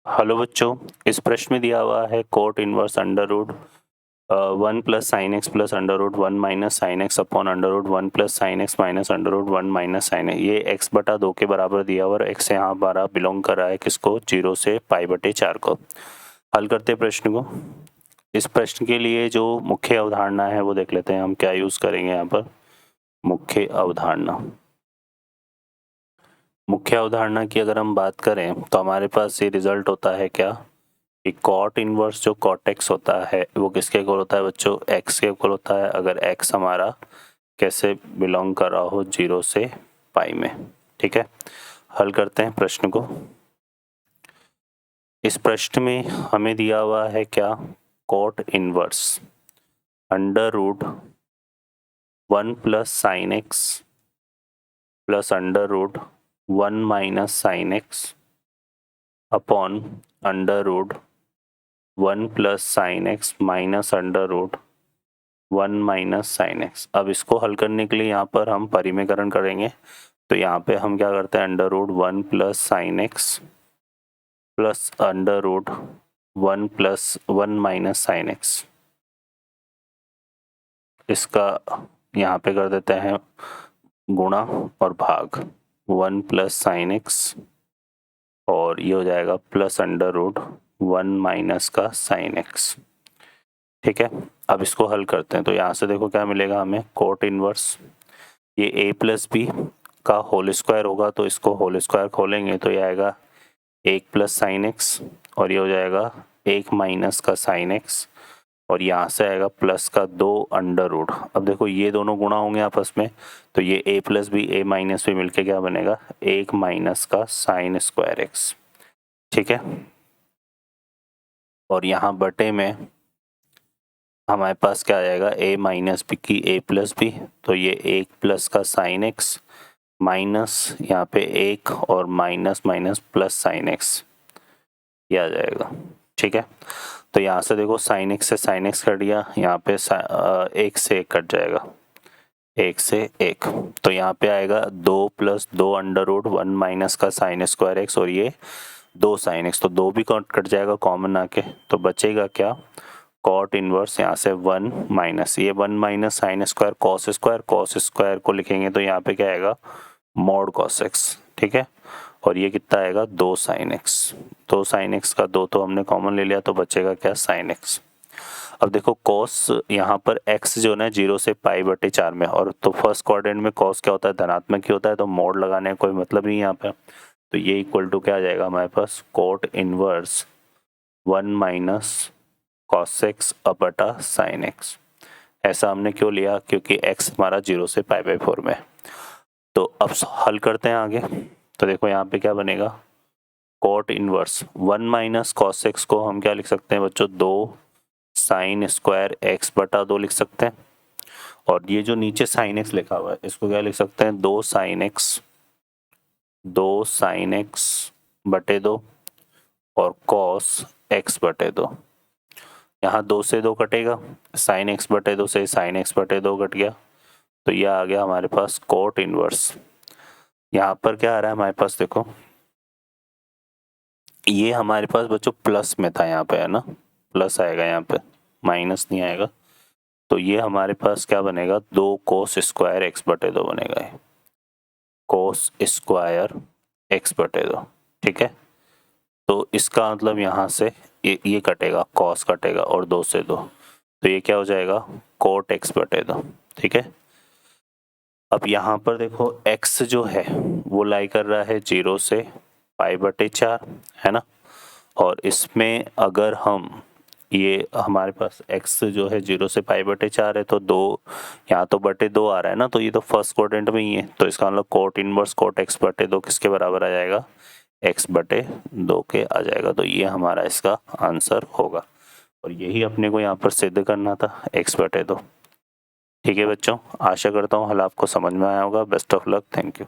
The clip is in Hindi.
हेलो बच्चों, इस प्रश्न में दिया हुआ है cot inverse under root 1 plus sine X plus under root 1 minus sine X upon under root 1 plus sine X minus under root 1 minus sine X. ये x बटा 2 के बराबर दिया हुआ और x यहाँ हमारा बिलोंग कर रहा है किसको, 0 से पाई बटे 4 को। हल करते हैं प्रश्न को। इस प्रश्न के लिए जो मुख्य अवधारणा है वो देख लेते हैं हम क्या यूज करेंगे यहाँ पर। मुख्य अवधारणा की अगर हम बात करें तो हमारे पास ये रिजल्ट होता है क्या कि कॉट इनवर्स जो कॉट एक्स होता है वो किसके इक्वल होता है बच्चों, एक्स के इक्वल होता है अगर एक्स हमारा कैसे बिलोंग कर रहा हो 0 से पाई में। ठीक है, हल करते हैं प्रश्न को। इस प्रश्न में हमें दिया हुआ है क्या, cot inverse under root 1 plus sine X plus under root 1 minus sine X upon under root 1 plus sine X minus under root 1 minus sine X. अब इसको हल करने के लिए यहाँ पर हम परिमेयकरण करेंगे। तो यहाँ पे हम क्या करते हैं, under root 1 plus sine X plus under root 1 plus 1 minus sine X, इसका यहाँ पे कर देते हैं गुणा और भाग 1 प्लस साइन एक्स और ये हो जाएगा प्लस अंडर रूट 1 माइनस का साइन एक्स। ठीक है, अब इसको हल करते हैं तो यहाँ से देखो क्या मिलेगा हमें, कोट इनवर्स ये a प्लस बी का होल स्क्वायर होगा तो इसको होल स्क्वायर खोलेंगे तो ये आएगा 1 प्लस साइन एक्स और ये हो जाएगा 1 माइनस का साइन एक्स और यहाँ से आएगा प्लस का 2 अंडर रूट। अब देखो ये दोनों गुणा होंगे आपस में तो ये a plus B a minus B मिलके क्या बनेगा, 1 माइनस का साइन स्क्वायर एक्स। ठीक है, और यहाँ बटे में हमारे पास क्या आ जाएगा, a माइनस बी की a प्लस बी तो ये 1 प्लस का साइन एक्स माइनस यहाँ पे 1 और minus minus plus sine X, ये आ जाएगा। ठीक है, तो यहाँ से देखो साइन एक्स से साइन एक्स कट गया, यहाँ पे 1 से 1 कट जाएगा, 1 से 1 तो यहाँ पे आएगा 2 प्लस 2 अंडर रूट 1 माइनस का साइन स्क्वायर एक्स और ये 2 साइन एक्स, तो 2 भी कट जाएगा कॉमन आके तो बचेगा क्या, कॉट इनवर्स यहाँ से 1 माइनस ये 1 minus sine square cos square को लिखेंगे तो यहाँ पे क्या आएगा, मॉड कॉस एक्स। ठीक है, और ये कितना आएगा 2 साइन एक्स, 2 साइन एक्स का 2 तो हमने कॉमन ले लिया तो बचेगा क्या, साइन एक्स। अब देखो कॉस यहाँ पर x जो है 0 से पाई बटे 4 में, और तो फर्स्ट क्वाड्रेंट में कॉस क्या होता है, धनात्मक ही होता है तो मोड लगाने का कोई मतलब नहीं यहाँ पे। तो ये इक्वल टू क्या आ जाएगा हमारे पास, cot inverse 1 minus cos x बटा साइन एक्स। ऐसा हमने क्यों लिया, क्योंकि x हमारा 0 से पाई बाई 4 में। तो अब हल करते हैं आगे। तो देखो यहाँ पे क्या बनेगा, coat inverse 1 minus cos x को हम क्या लिख सकते हैं बच्चों, 2 साइन स्क्वायर एक्स बटा 2 लिख सकते हैं, और ये जो नीचे साइन एक्स लिखा हुआ है इसको क्या लिख सकते हैं, 2 साइन एक्स बटे 2 और कॉस एक्स बटे 2। यहाँ 2 से 2 कटेगा, साइन एक्स बटे 2 से साइन एक्स बटे 2 कट गया तो यह आ गया हमारे पास कोट इनवर्स। यहाँ पर क्या आ रहा है हमारे पास, देखो ये हमारे पास बच्चों प्लस में था, यहाँ पे है ना प्लस आएगा, यहाँ पे माइनस नहीं आएगा। तो ये हमारे पास क्या बनेगा, 2 कोस स्क्वायर एक्स बटे 2 बनेगा, ये कोस स्क्वायर एक्स बटे 2। ठीक है, तो इसका मतलब यहाँ से ये कटेगा, कॉस कटेगा और 2 से 2 तो ये क्या हो जाएगा, कोट एक्स बटे 2। ठीक है, अब यहाँ पर देखो x जो है वो लाई कर रहा है 0 से पाई बटे 4 है ना, और इसमें अगर हम ये हमारे पास x जो है 0 से पाई बटे 4 है तो 2 यहाँ तो बटे 2 आ रहा है ना, तो ये तो फर्स्ट क्वाड्रेंट में ही है तो इसका मतलब कोट इनवर्स कोट x बटे 2 किसके बराबर आ जाएगा, x बटे 2 के आ जाएगा। तो ये हमारा इसका आंसर होगा और यही अपने को यहाँ पर सिद्ध करना था, x बटे 2। ठीक है बच्चों, आशा करता हूँ हल आपको समझ में आया होगा। Best of luck, thank you.